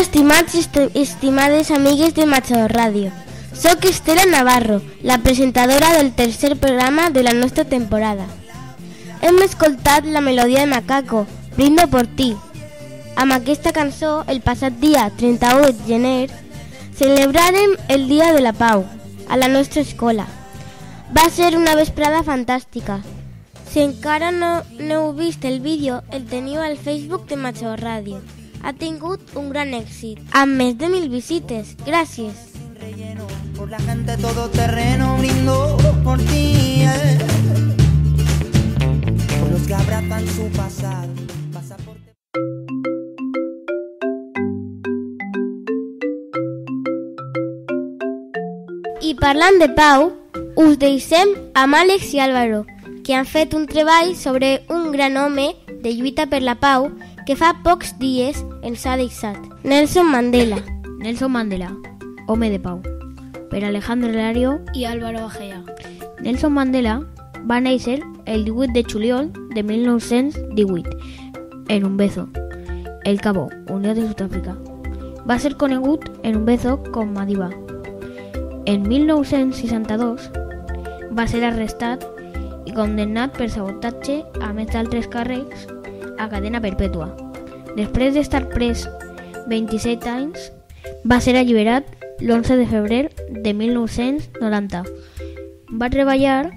Hola, estimats i estimades amigues de Matador Ràdio. Soc Estela Navarro, la presentadora del tercer programa de la nostra temporada. Hem escoltat la melodia de Macaco, Brindo por ti. Amb aquesta cançó, el passat dia 31 de gener, celebràrem el Dia de la Pau a la nostra escola. Va ser una vesprada fantàstica. Si encara no heu vist el vídeo, el teniu al Facebook de Matador Ràdio. Ha tingut un gran èxit, amb més de 1.000 visites. Gràcies. Por la gente todoterreno brindo por ti, por los que abrazan su pasado. I parlant de pau, us deixem amb Àlex i Álvaro, que han fet un treball sobre un gran home de lluita per la pau que fa pocs dies ens ha deixat. Nelson Mandela. Nelson Mandela, home de pau, per Alejandro Lario i Álvaro Agea. Nelson Mandela va néixer el 18 de juliol de 1918 en Umbezo, el Cabo, Unió de Sud-àfrica. Va ser conegut en Umbezo com Madiba. En 1962 va ser arrestat i condemnat per sabotatge a més d'altres càrrecs a cadena perpètua. Després d'estar pres 27 anys, va ser alliberat l'11 de febrer de 1990. Va treballar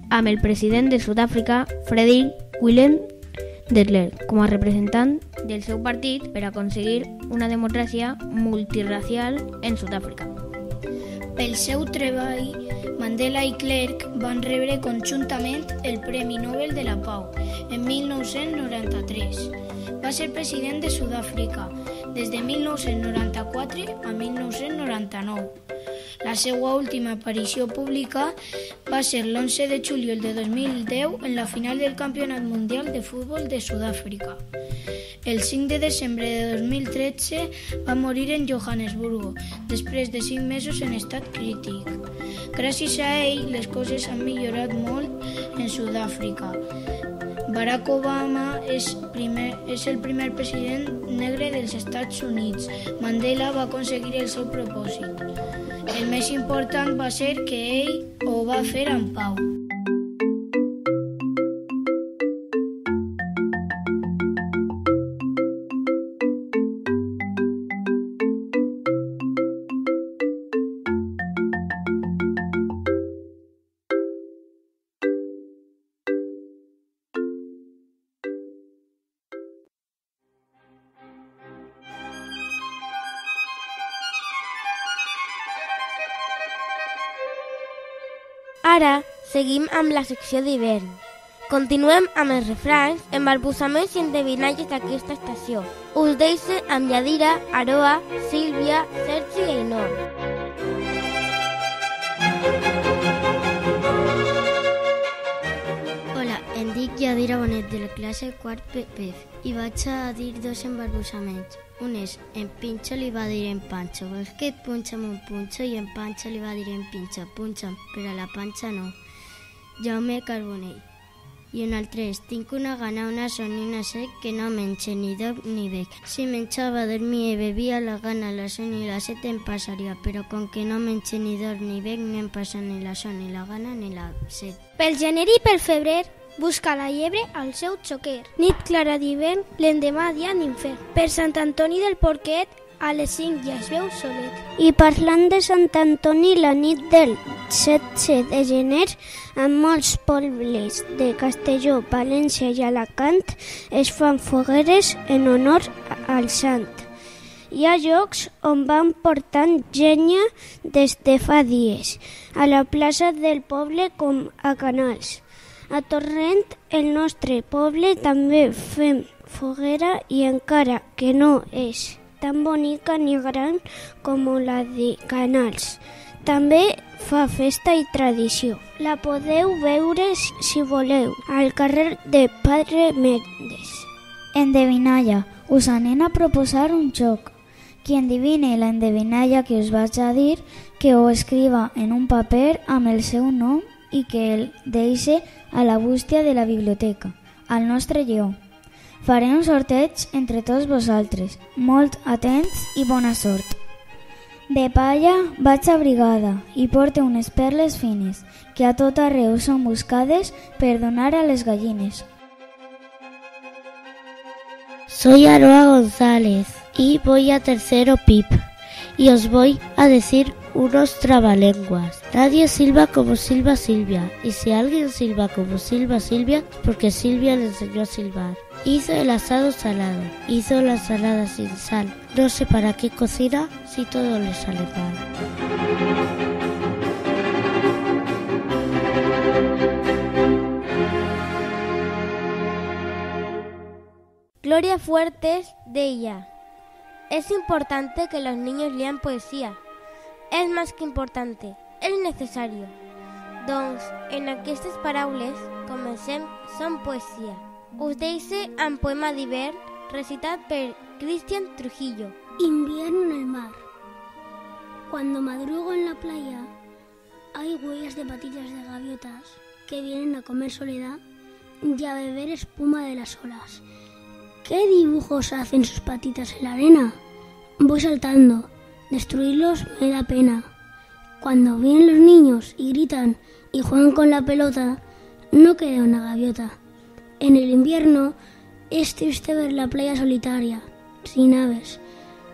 amb el president de Sud-àfrica, Frederick Willem de Klerk, com a representant del seu partit per aconseguir una democràcia multirracial en Sud-àfrica. Pel seu treball, Mandela i Klerk van rebre conjuntament el Premi Nobel de la Pau en 1993. Va ser president de Sud-àfrica des de 1994 a 1999. La seva última aparició pública va ser l'11 de juliol de 2010 en la final del Campionat Mundial de Futbol de Sud-àfrica. El 5 de desembre de 2013 va morir en Johannesburgo, després de 5 mesos en estat crític. Gràcies a ell, les coses han millorat molt en Sud-àfrica. Barack Obama és el primer president negre dels Estats Units. Mandela va aconseguir el seu propòsit. El més important va ser que ell ho va fer amb pau. Ara seguim amb la secció d'hivern. Continuem amb els refranys, embarbussaments i endevinalles d'aquesta estació. Us deixo amb Yadira, Aroa, Sílvia, Sergi i Ainhoa. Hola, em dic Yadira Bonet de la classe 4 B i vaig a dir 2 embarbussaments. Un és, en Pinxo li va dir en Panxo, vols que et punxa amb un punxo? I en Panxo li va dir en Pinxo, punxa'm, però a la panxa no. Jaume Carbonell. I un altre és, tinc una gana, una son i una set que no menja ni dorm ni bec. Si menjava, dormia i bevia, la gana, la son i la set em passaria, però com que no menja ni dorm ni bec, no em passa ni la son ni la gana ni la set. Pel gener i pel febrer, busca la llebre al seu xoquer. Nit clara d'hivern, l'endemà dia d'infern. Per Sant Antoni del Porquet, a les 5 ja es veu solet. I parlant de Sant Antoni, la nit del 16 de gener, en molts pobles de Castelló, València i Alacant es fan fogueres en honor al sant. Hi ha llocs on van portant llenya des de fa dies, a la plaça del poble com a Canals. A Torrent, el nostre poble, també fem foguera i encara que no és tan bonica ni gran com la de Canals, també fa festa i tradició. La podeu veure, si voleu, al carrer de Padre Mendes. Endevinalla, us anem a proposar un joc. Qui endevine la endevinalla que us vaig a dir, que ho escriva en un paper amb el seu nom i que el deixe a la bústia de la biblioteca, al nostre lleó. Faré un sorteig entre tots vosaltres. Molt atents i bona sort. De palla vaig abrigada i porte unes perles fines que a tot arreu són buscades per donar a les gallines. Soy Aroa González y voy a tercero PIP y os voy a decir unos trabalenguas. Nadie silba como silba Silvia, y si alguien silba como silba Silvia es porque Silvia le enseñó a silbar. Hizo el asado salado, hizo la ensalada sin sal. No sé para qué cocina si todo le sale mal. Gloria Fuertes deia: es importante que los niños lean poesía. És més que importante, és necessari. Doncs, en aquestes paraules, comencem, són poesia. Us deixo un poema d'hivern recitat per Cristian Trujillo. Invierno en el mar. Cuando madrugo en la playa, hay huellas de patillas de gaviotas que vienen a comer soledad y a beber espuma de las olas. ¿Qué dibujos hacen sus patitas en la arena? Voy saltando. Destruirlos me da pena. Cuando vienen los niños y gritan y juegan con la pelota, no queda una gaviota. En el invierno es triste ver la playa solitaria, sin aves.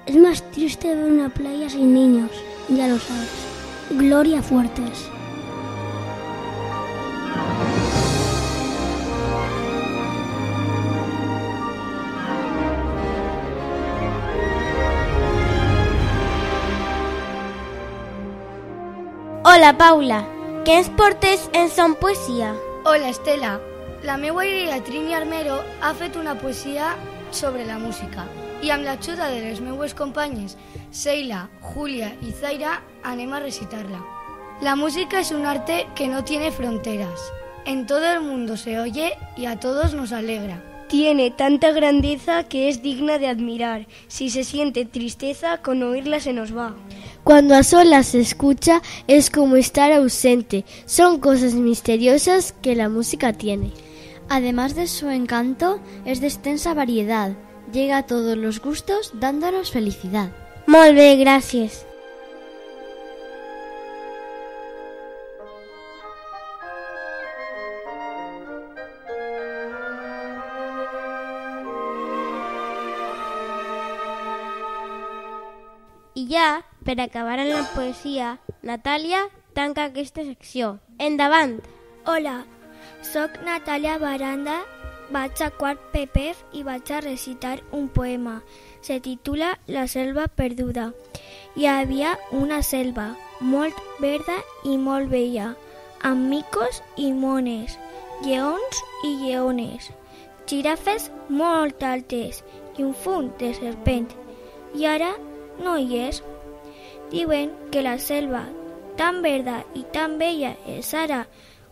Es más triste ver una playa sin niños, ya lo sabes. Gloria Fuertes. Hola, Paula. Què ens portes en Son Poesia? Hola, Estela. La meva idea Trini Armero ha fet una poesia sobre la música i amb l'ajuda de les meues companyes Seila, Julia i Zaira anem a recitar-la. La música es un arte que no tiene fronteras. En todo el mundo se oye y a todos nos alegra. Tiene tanta grandeza que es digna de admirar. Si se siente tristeza, con oírla se nos va. Cuando a solas se escucha, es como estar ausente. Son cosas misteriosas que la música tiene. Además de su encanto, es de extensa variedad. Llega a todos los gustos, dándonos felicidad. Molt bé, gràcies. I ja, per acabar amb la poesia, Natàlia tanca aquesta secció. Endavant! Hola, soc Natàlia Baranda, vaig a quart PPF i vaig a recitar un poema. Se titula La selva perduda. Hi havia una selva molt verda i molt bella, amb micos i mones, lleons i lleones, girafes molt altes i un fum de serpent. I ara no hi és. Diuen que la selva tan verda i tan bella és ara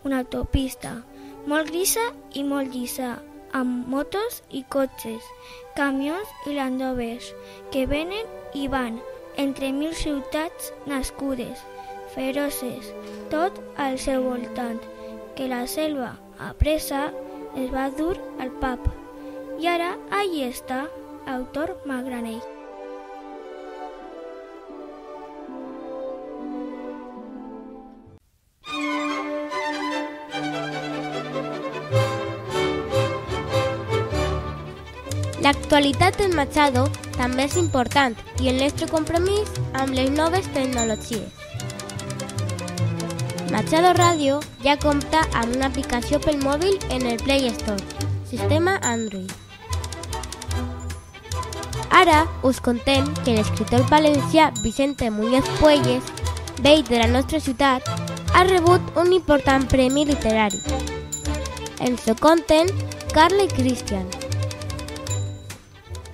una autopista, molt grisa i molt llisa, amb motos i cotxes, camions i landovers que venen i van entre 1000 ciutats nascudes, feroces, tot al seu voltant, que la selva apressa es va dur al pap. I ara allí està l'autor Magranell. L'actualitat del Machado també és important i el nostre compromís amb les noves tecnologies. Machado Radio ja compta amb una aplicació pel mòbil en el Play Store, sistema Android. Ara us contem que l'escriptor valencià Vicente Muñoz Puelles, vell de la nostra ciutat, ha rebut un important premi literari. Ens ho conten Carla i Cristian.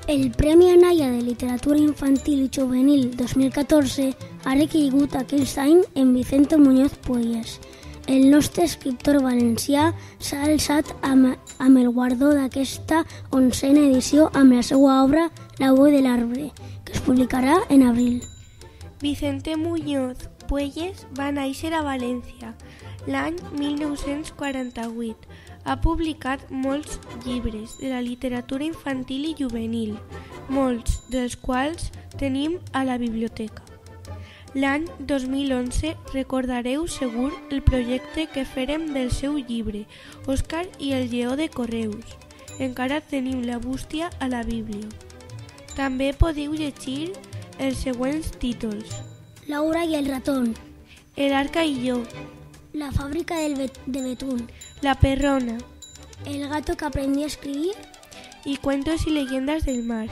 El Premi Anaya de Literatura Infantil i Juvenil 2014 ha recaigut aquest any en Vicente Muñoz Puelles. El nostre escriptor valencià s'ha alçat amb el guardó d'aquesta 11a edició amb la seva obra La veu de l'arbre, que es publicarà en abril. Vicente Muñoz Puelles va néixer a València l'any 1948. Ha publicat molts llibres de la literatura infantil i juvenil, molts dels quals tenim a la biblioteca. L'any 2011 recordareu segur el projecte que fèrem del seu llibre, Òscar i el lleó de Correus. Encara teniu la bústia a la Bíblia. També podeu llegir els següents títols. Laura y el ratón. El arca y yo. La fábrica de betún. La perrona. El gato que aprendió a escribir. I cuentos i leyendas del mar.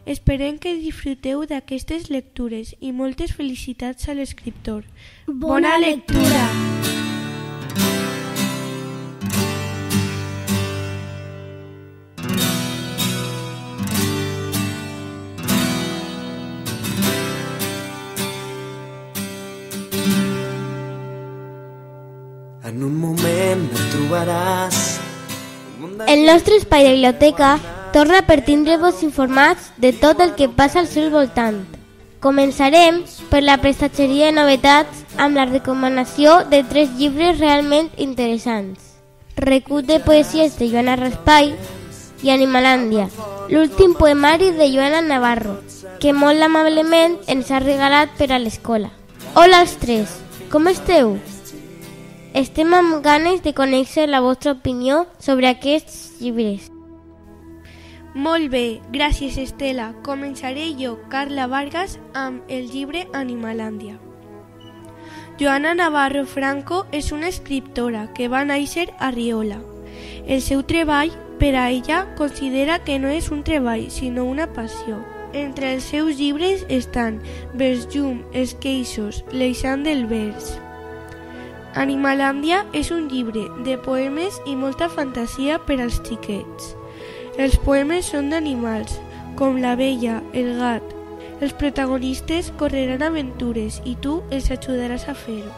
Esperem que disfruteu d'aquestes lectures i moltes felicitats a l'escriptor. Bona lectura! En un moment et trobaràs. El nostre espai de biblioteca torna per tindre-vos informats de tot el que passa al seu voltant. Començarem per la prestatgeria de novetats amb la recomanació de 3 llibres realment interessants. Recull de poesies de Joana Raspall i Animalàndia, l'últim poemari de Joana Navarro, que molt amablement ens ha regalat per a l'escola. Hola als 3, com esteu? Estem amb ganes de conèixer la vostra opinió sobre aquests llibres. Molt bé, gràcies Estela. Començaré jo, Carla Vargas, amb el llibre Animalàndia. Joana Navarro Franco és una escriptora que va néixer a Riola. El seu treball, per a ella, considera que no és un treball, sinó una passió. Entre els seus llibres estan Vers llum, esqueixos, l'eixant del vers. Animalàndia és un llibre de poemes i molta fantasia per als xiquets. Els poemes són d'animals, com l'abella, el gat. Els protagonistes correran aventures i tu els ajudaràs a fer-ho.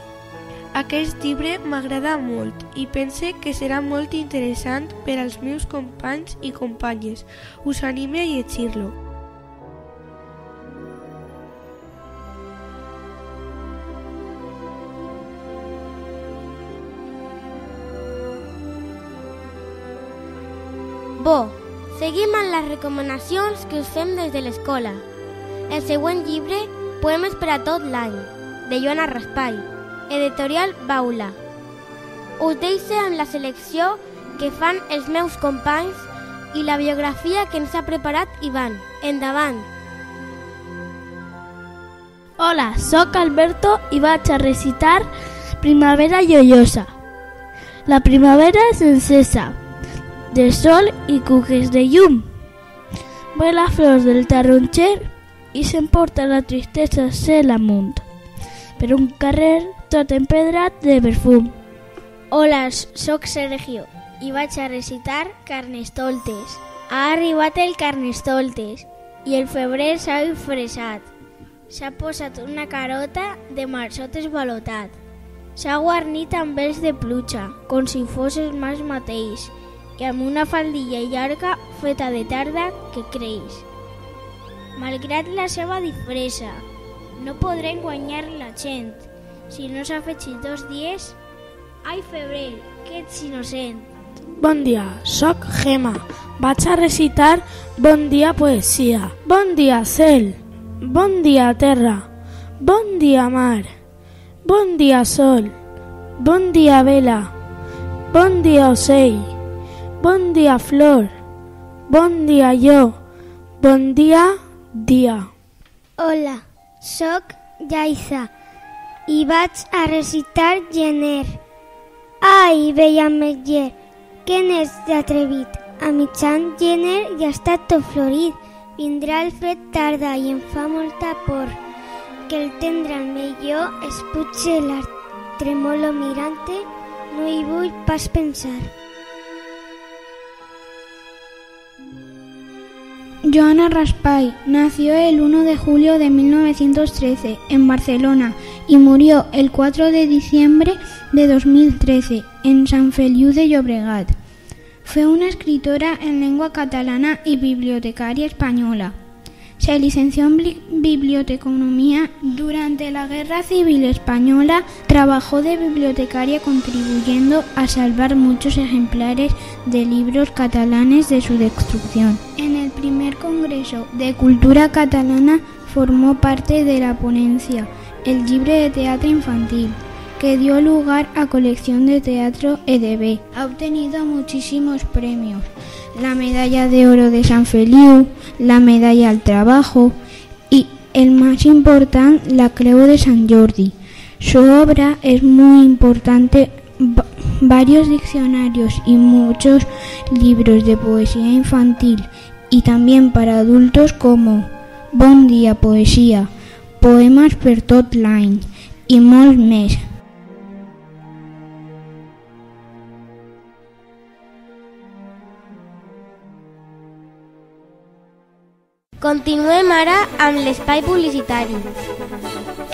Aquest llibre m'agrada molt i pense que serà molt interessant per als meus companys i companyes. Us anime a llegir-lo. Bo, seguim amb les recomanacions que us fem des de l'escola. El següent llibre, Poemes per a tot l'any, de Joana Raspall, editorial Baula. Us deixo amb la selecció que fan els meus companys i la biografia que ens ha preparat Ivan. Endavant! Hola, sóc Alberto i vaig a recitar Primavera Llollosa. La primavera és encesa de sol i cuques de llum. Vuela flors del taronxer i s'emporta la tristesa cel amunt per un carrer tot empedrat de perfum. Hola, sóc Sergio i vaig a recitar Carnestoltes. Ha arribat el Carnestoltes i el febrer s'ha enfresat. S'ha posat una carota de marçot esvalotat. S'ha guarnit amb els de pluja, com si fos el mas mateix, i amb una faldilla llarga feta de tarda que creix. Malgrat la seva disfressa, no podrem guanyar la gent. Si no s'ha afegit 2 dies... Ai, febrer, que ets innocent. Bon dia, sóc Gemma. Vaig a recitar Bon dia poesia. Bon dia cel, bon dia terra, bon dia mar, bon dia sol, bon dia vela, bon dia ocell, bon dia flor, bon dia jo, bon dia dia. Hola, sóc Yaiza i vaig a recitar Gener. Ai, bella metller, que n'és d'atrevit. A mitjan gener ja està tot florit. Vindrà el fred tarda i em fa molta por que el tendre al millor es puige l'art. Tremolo mirante, no hi vull pas pensar. Joana Raspall nació el 1 de julio de 1913 en Barcelona y murió el 4 de diciembre de 2013 en Sant Feliu de Llobregat. Fue una escritora en lengua catalana y bibliotecaria española. Se licenció en biblioteconomía. Durante la Guerra Civil Española trabajó de bibliotecaria, contribuyendo a salvar muchos ejemplares de libros catalanes de su destrucción. En el primer Congreso de Cultura Catalana formó parte de la ponencia El llibre de teatre infantil, que dio lugar a colección de teatro EDB. Ha obtenido muchísimos premios: la medalla de oro de Sant Feliu, la medalla al trabajo y, el más importante, la Creu de Sant Jordi. Su obra es muy importante. Varios diccionarios y muchos libros de poesía infantil y también para adultos, como Bon dia poesía, Poemes per tot l'any y molts més. Continuem ara amb l'espai publicitari.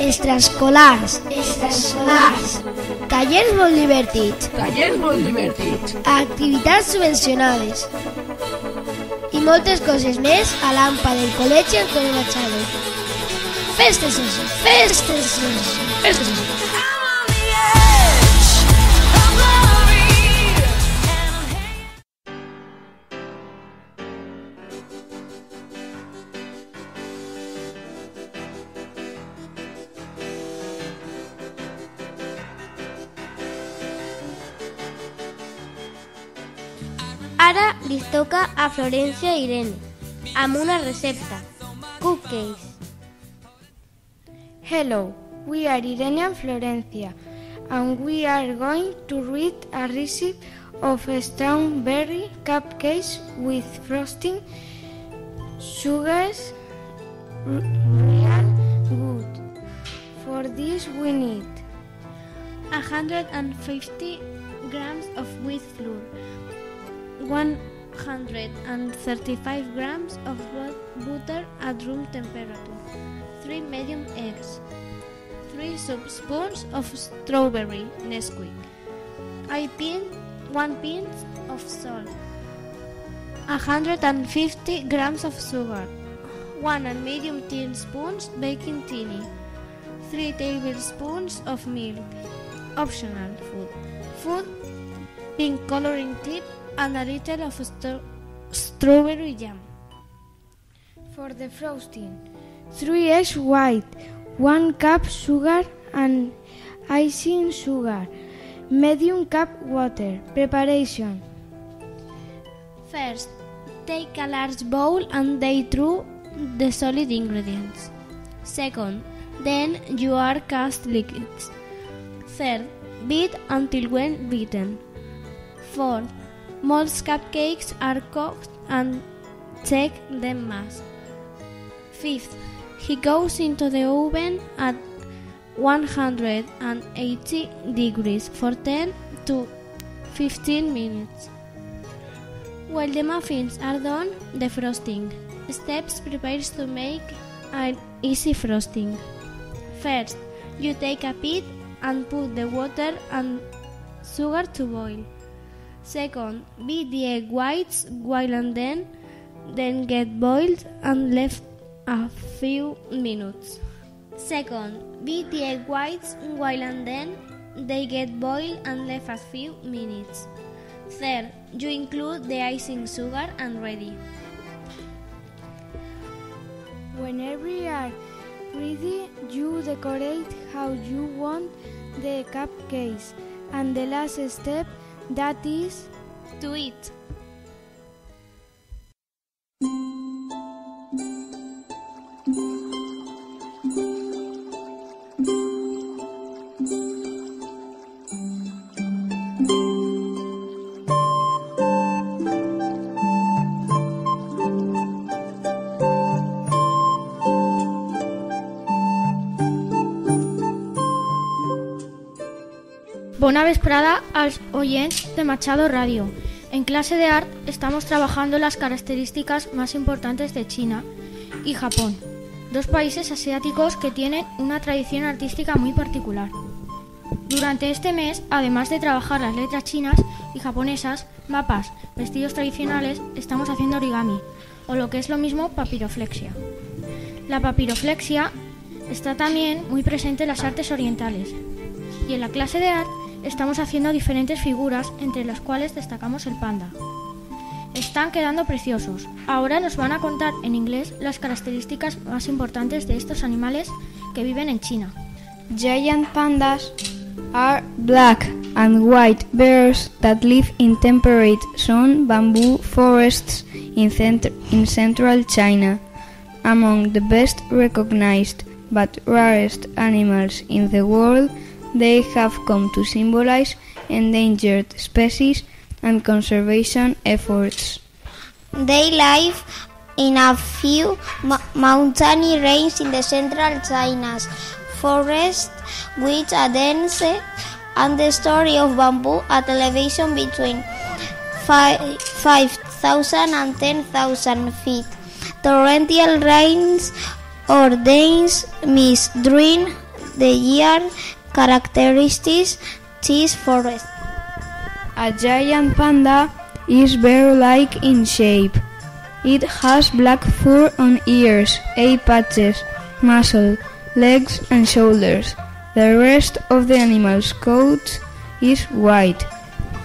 Extraescolars. Tallers molt divertits. Activitats subvencionades. I moltes coses més a l'AMPA del Col·legi Antonio Machado. Festes. Ara li toca a Florència i Irene, amb una recepta, cupcakes. Hello, we are Irene and Florencia, and we are going to read a recipe of strawberry cupcakes with frosting, sugars, real good. For this we need 150 grams of wheat flour, 135 grams of butter at room temperature, 3 medium eggs, 3 spoons of strawberry Nesquik, 1 pinch of salt, 150 grams of sugar, 1 medium teaspoons baking tinny, 3 tablespoons of milk, optional food, pink coloring tip, and a little of strawberry jam. For the frosting, 3 eggs white, 1 cup sugar and icing sugar, medium cup water. Preparation. First, take a large bowl and lay through the solid ingredients. Second, then you add cast liquids. Third, beat until well beaten. Fourth, most cupcakes are cooked and check them mass. Fifth, he goes into the oven at 180 degrees for 10 to 15 minutes. While the muffins are done, the frosting. Steps prepares to make an easy frosting. First, you take a pit and put the water and sugar to boil. Second, beat the egg whites while and then get boiled and left a few minutes. Second, beat the egg whites while and then they get boiled and left a few minutes. Third, you include the icing sugar and ready. Whenever you are ready, you decorate how you want the cupcakes. And the last step, that is to eat. Bona vesprada als oyents de Machado Radio. En clase de art estamos trabajando las características más importantes de China y Japón, dos países asiáticos que tienen una tradición artística muy particular. Durante este mes, además de trabajar las letras chinas y japonesas, mapas, vestidos tradicionales, estamos haciendo origami, o lo que es lo mismo, papiroflexia. La papiroflexia está también muy presente en las artes orientales. Y en la clase de arte estamos haciendo diferentes figuras, entre las cuales destacamos el panda. Están quedando preciosos. Ahora nos van a contar en inglés las características más importantes de estos animales que viven en China. Giant pandas are black and white bears that live in temperate zone bamboo forests in central China. Among the best recognized but rarest animals in the world, they have come to symbolize endangered species and conservation efforts. They live in a few mountainy ranges in the central China's forest, which are dense and the story of bamboo at elevation between 5,000 and 10,000 feet. Torrential rains or dense mist during the year characteristics this forest. A giant panda is bear-like in shape. It has black fur on ears, eye patches, muzzle, legs and shoulders. The rest of the animal's coat is white.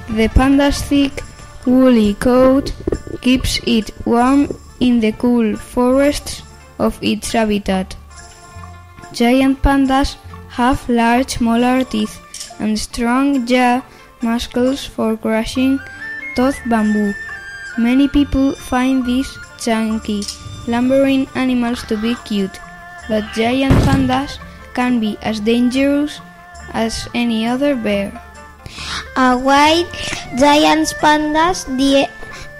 The panda's thick, woolly coat keeps it warm in the cool forests of its habitat. Giant pandas have large molar teeth and strong jaw muscles for crushing tough bamboo. Many people find these chunky, lumbering animals to be cute, but giant pandas can be as dangerous as any other bear. A white giant panda's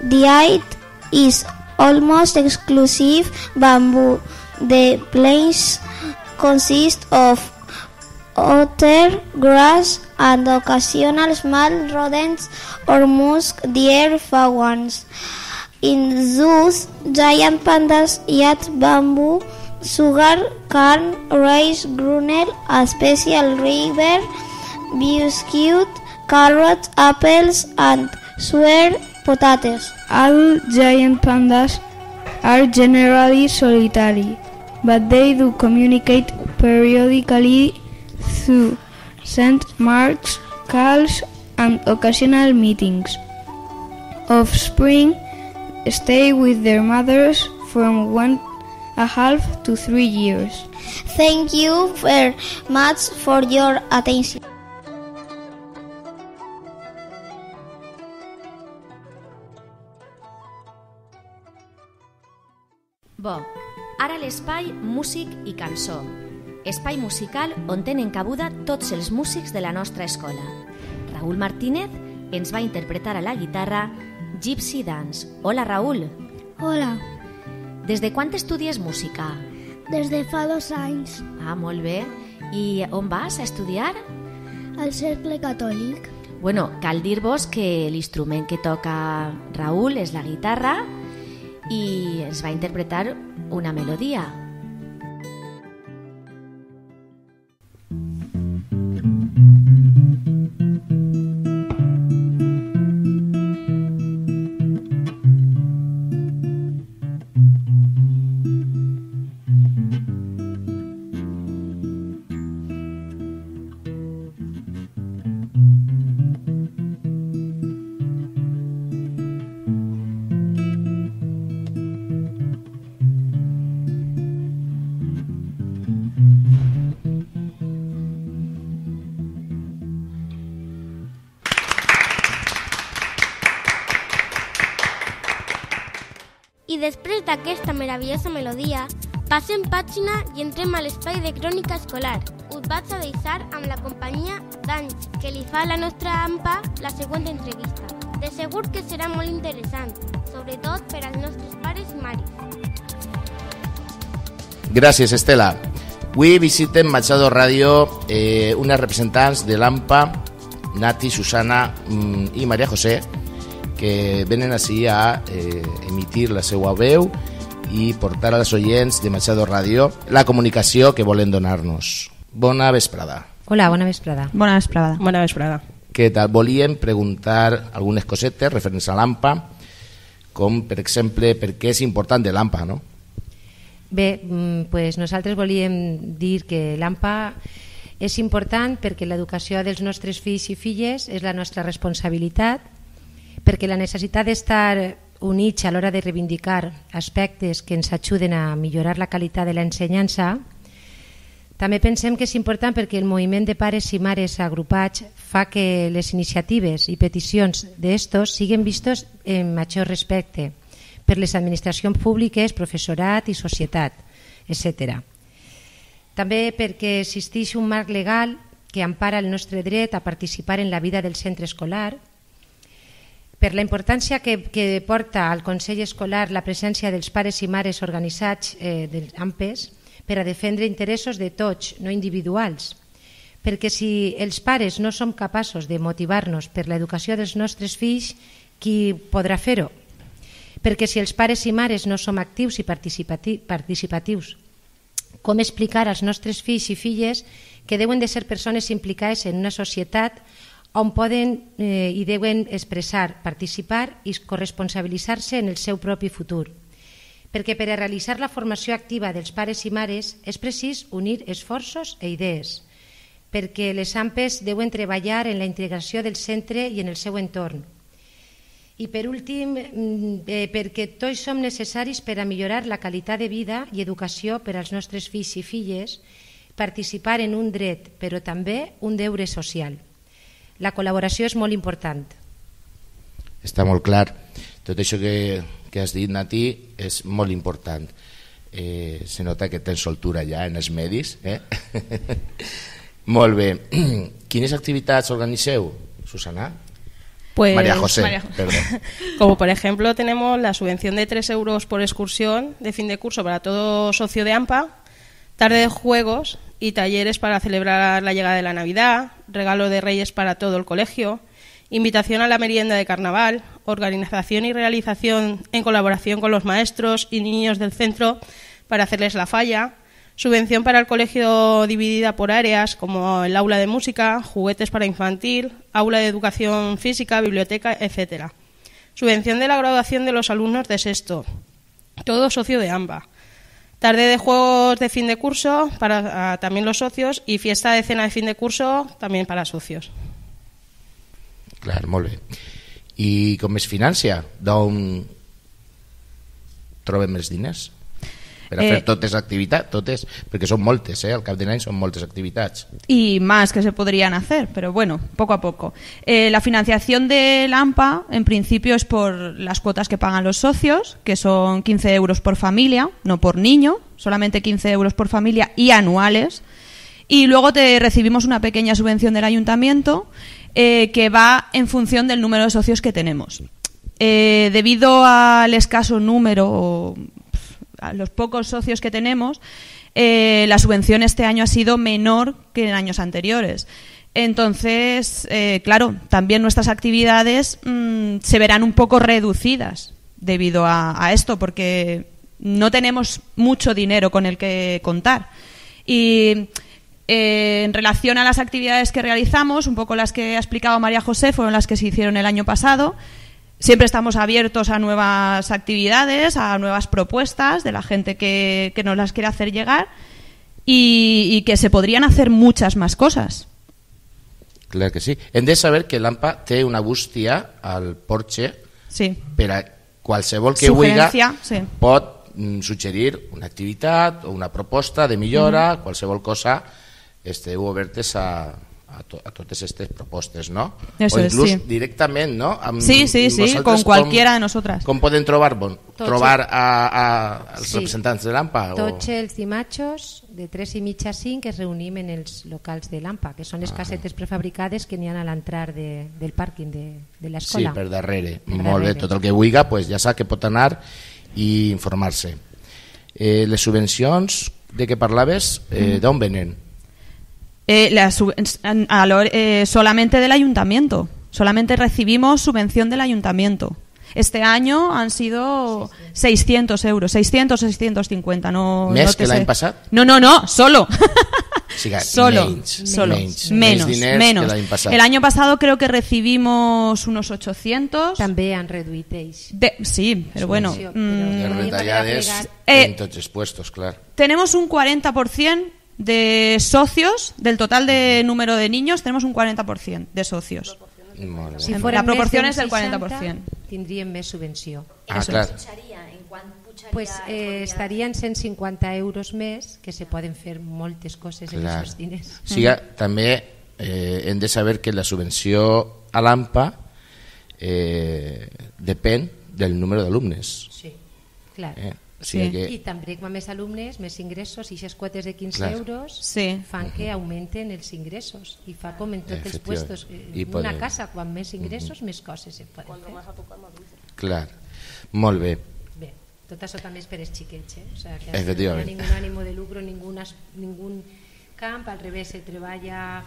diet is almost exclusive bamboo. The plains consist of otter, grass, and occasional small rodents or musk deer fawns. In zoos, giant pandas eat bamboo, sugar, corn, rice, gruel, a special river, biscuit, carrots, apples, and sweet potatoes. Adult giant pandas are generally solitary, but they do communicate periodically through scent marks, calls, and occasional meetings. Offspring stay with their mothers from 1.5 to 3 years. Thank you very much for your attention. Bo, ara l'espai Músic i Cançó, espai musical on tenen cabuda tots els músics de la nostra escola. Raúl Martínez ens va interpretar a la guitarra Gypsy Dance. Hola, Raúl. Hola. Des de quan estudies música? Des de fa 2 anys. Ah, molt bé. I on vas a estudiar? Al Cercle Catòlic. Bueno, cal dir-vos que l'instrument que toca Raúl és la guitarra i ens va interpretar una melodia. I després d'aquesta meravellosa melodia, passem pàgina i entrem a l'espai de crònica escolar. Us vaig a deixar amb la companyia d'Anys, que li fa a la nostra AMPA la següent entrevista. De segur que serà molt interessant, sobretot per als nostres pares i mares. Gràcies, Estela. Avui visiten Machado Radio unes representants de l'AMPA, Nati, Susana i Maria José, que venen així a emitir la seva veu i portar als oients de Machado Radio la comunicació que volen donar-nos. Bona vesprada. Hola, bona vesprada. Bona vesprada. Bona vesprada. Què tal? Volíem preguntar algunes cosetes referents a l'AMPA, com per exemple per què és important de l'AMPA, no? Bé, pues nosaltres volíem dir que l'AMPA és important perquè l'educació dels nostres fills i filles és la nostra responsabilitat, perquè la necessitat d'estar units a l'hora de reivindicar aspectes que ens ajuden a millorar la qualitat de l'ensenyança. També pensem que és important perquè el moviment de pares i mares agrupats fa que les iniciatives i peticions d'estos siguin vistos amb major respecte per les administracions públiques, professorat i societat, etc. També perquè existeix un marc legal que empara el nostre dret a participar en la vida del centre escolar, per la importància que porta al Consell Escolar la presència dels pares i mares organitzats dels AMPEs per a defendre interessos de tots, no individuals, perquè si els pares no som capaços de motivar-nos per l'educació dels nostres fills, qui podrà fer-ho? Perquè si els pares i mares no som actius i participatius, com explicar als nostres fills i filles que deuen de ser persones implicades en una societat on poden i deuen expressar, participar i corresponsabilitzar-se en el seu propi futur? Perquè per a realitzar la formació activa dels pares i mares és precís unir esforços i idees, perquè les AMPEs deuen treballar en la integració del centre i en el seu entorn. I per últim, perquè tots som necessaris per a millorar la qualitat de vida i educació per als nostres fills i filles, participar en un dret, però també un deure social. La col·laboració és molt important. Està molt clar. Tot això que has dit, Nati, és molt important. Se nota que tens soltura ja en els medis. Molt bé. Quines activitats organitzeu, Susana? Pues, María José, perdón. Como por ejemplo tenemos la subvención de 3 euros por excursión de fin de curso para todo socio de AMPA, tarde de juegos y talleres para celebrar la llegada de la Navidad, regalo de Reyes para todo el colegio, invitación a la merienda de carnaval, organización y realización en colaboración con los maestros y niños del centro para hacerles la falla, subvención para el colegio dividida por áreas como el aula de música, juguetes para infantil, aula de educación física, biblioteca, etc. Subvención de la graduación de los alumnos de sexto, todo socio de AMPA. Tarde de juegos de fin de curso para también los socios y fiesta de cena de fin de curso también para socios. Clar, molt bé. I com es financia? D'on trobem els diners? Per a fer totes activitats, totes, perquè són moltes, al cap de l'any són moltes activitats. Y más que se podrían hacer, pero bueno, poco a poco. La financiación de la AMPA, en principio, es por las cuotas que pagan los socios, que son 15 euros por familia, no por niño, solamente 15 euros por familia y anuales. Y luego recibimos una pequeña subvención del ayuntamiento que va en función del número de socios que tenemos. Debido al escaso número, a los pocos socios que tenemos, la subvención este año ha sido menor que en años anteriores. Entonces, claro, también nuestras actividades se verán un poco reducidas debido a esto, porque no tenemos mucho dinero con el que contar. Y en relación a las actividades que realizamos, un poco las que ha explicado María José, fueron las que se hicieron el año pasado. Siempre estamos abiertos a nuevas actividades, a nuevas propuestas de la gente que nos las quiere hacer llegar y que se podrían hacer muchas más cosas. Clar que sí. Hem de saber que l'AMPA té una bústia al Porxe, sí, per a qualsevol que vulgui sí, pot suggerir una activitat o una proposta de millora, qualsevol cosa, esteu obertes a totes aquestes propostes, ¿no? Eso o inclús sí, directament, ¿no? Amb sí, con cualquiera de nosotras. Com poden trobar als representants de l'AMPA? Tots els dimarts de 3:30 a 5 es reunim en els locals de l'AMPA, que són les casetes prefabricades que n'hi ha a l'entrar del pàrquing de l'escola. Sí, per darrere. Molt bé, tot el que vulgui pues ja sap que pot anar i informar-se. Les subvencions de què parlaves, d'on venen? Solamente del ayuntamiento. Solamente recibimos subvención del ayuntamiento. Este año han sido 600 euros, 600 o 650. ¿Més que l'any passat? No, solo. menos. El año pasado creo que recibimos unos 800. També han reduït ells. Sí, pero bueno. Retallades en tots els puestos, claro. Tenemos un 40% de socios, del total de número de niños, tenemos un 40% de socios. Si la proporción es del 40%. Tindríem més subvenció. Clar. Pues estarien 150 euros més, que se poden fer moltes coses en aquests diners. També hem de saber que la subvenció a l'AMPA depèn del número d'alumnes. Sí, clar. I també com més alumnes, més ingressos, i aquestes quotes de 15 euros fan que augmenten els ingressos, i fa com en tots els puestos. En una casa, quan més ingressos, més coses se poden fer. Clar, molt bé. Bé, tot això també és per als xiquets, o sigui, que no hi ha ningú ànimo de lucro, ningú camp, al revés, se treballa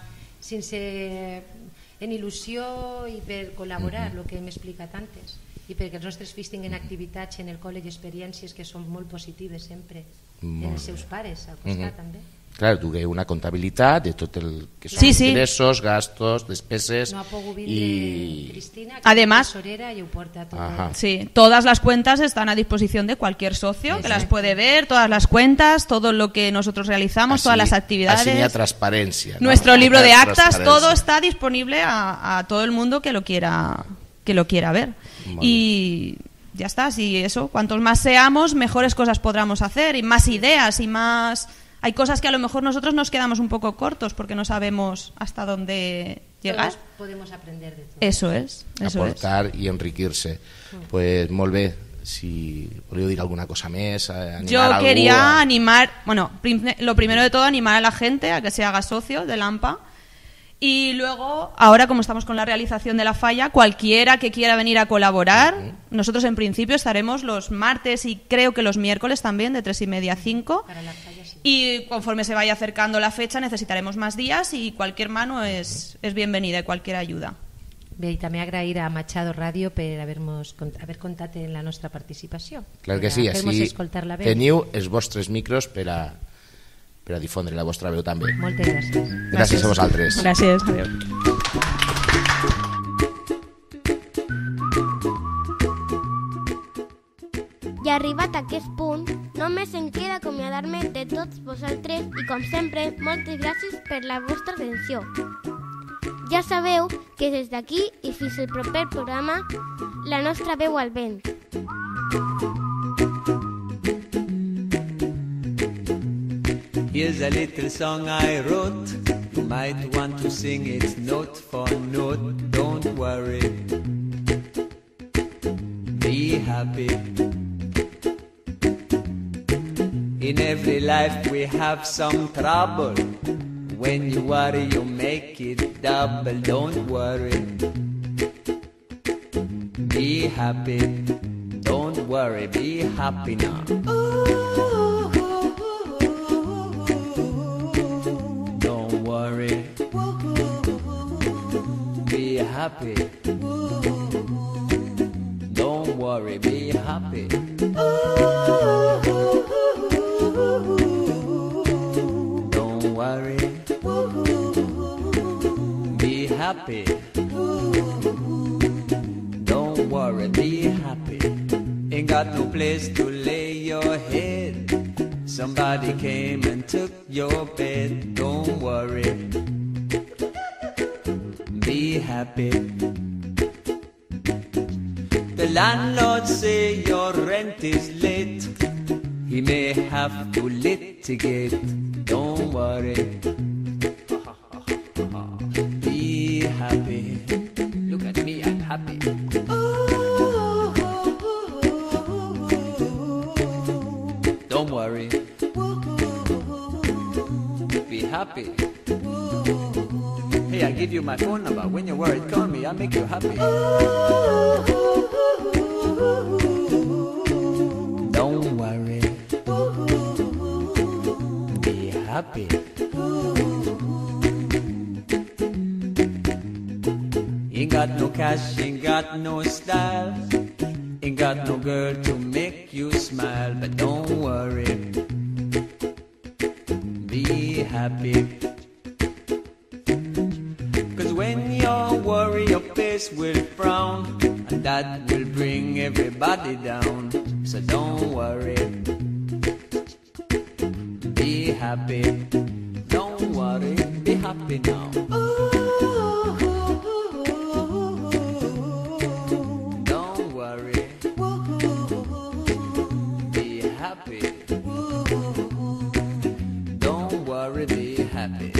en il·lusió i per col·laborar, el que hem explicat antes. I perquè els nostres fills tinguin activitats en el col·le i experiències que són molt positives sempre, en els seus pares al costat també. Clar, dugueu una comptabilitat de tot el que són ingressos, gastos, despeses. No ha pogut vindre Cristina, que además, es tesorera, y porta todo. Sí, todas las cuentas están a disposición de cualquier socio, que las puede ver, todas las cuentas, todo lo que nosotros realizamos, todas las actividades. Así transparencia, ¿no? Nuestro libro de actas, todo está disponible a todo el mundo que lo quiera ver. Y ya está, si eso, cuantos más seamos, mejores cosas podremos hacer y más ideas y más. Hay cosas que a lo mejor nosotros nos quedamos un poco cortos porque no sabemos hasta dónde llegar. Todos podemos aprender de todo. Eso es. Aportar y enriquirse. Pues molt bé, si voleu dir alguna cosa més, yo quería animar, bueno, lo primero de todo, animar a la gente a que se haga socio de AMPA. Y luego, ahora como estamos con la realización de la falla, cualquiera que quiera venir a colaborar, nosotros en principio estaremos los martes y creo que los miércoles también, de 3:30 a 5. Y conforme se vaya acercando la fecha necesitaremos más días y cualquier mano es bienvenida y cualquier ayuda. Bé, i també agrair a Machado Ràdio per haver comptat en la nostra participació. Clar que sí, així teniu els vostres micros per a difondre la vostra veu també. Moltes gràcies. Gràcies a vosaltres. Gràcies, adéu. I arribat a aquest punt, només em queda acomiadar-me de tots vosaltres i, com sempre, moltes gràcies per la vostra atenció. Ja sabeu que des d'aquí i fins al proper programa, la nostra veu al vent. Here's a little song I wrote. You might want to sing it note for note. Don't worry. Be happy. In every life we have some trouble. When you worry, you make it double. Don't worry. Be happy. Don't worry. Be happy now. Be happy. Don't worry, be happy. Don't worry. Be happy. Don't worry, be happy. Ain't got no place to lay your head. Somebody came and took your bed. Don't worry. Be happy. The landlord say your rent is late. He may have to litigate. Don't worry. Be happy. Look at me, I'm happy. Don't worry. Be happy. Hey, I give you my phone number. When you're worried, call me. I'll make you happy. Don't worry. Be happy. Ain't got no cash, ain't got no style. Ain't got no girl to make you smile. But don't worry. Be happy. face will frown, and that will bring everybody down. So don't worry, be happy. Don't worry, be happy now. Don't worry, be happy. Don't worry, be happy.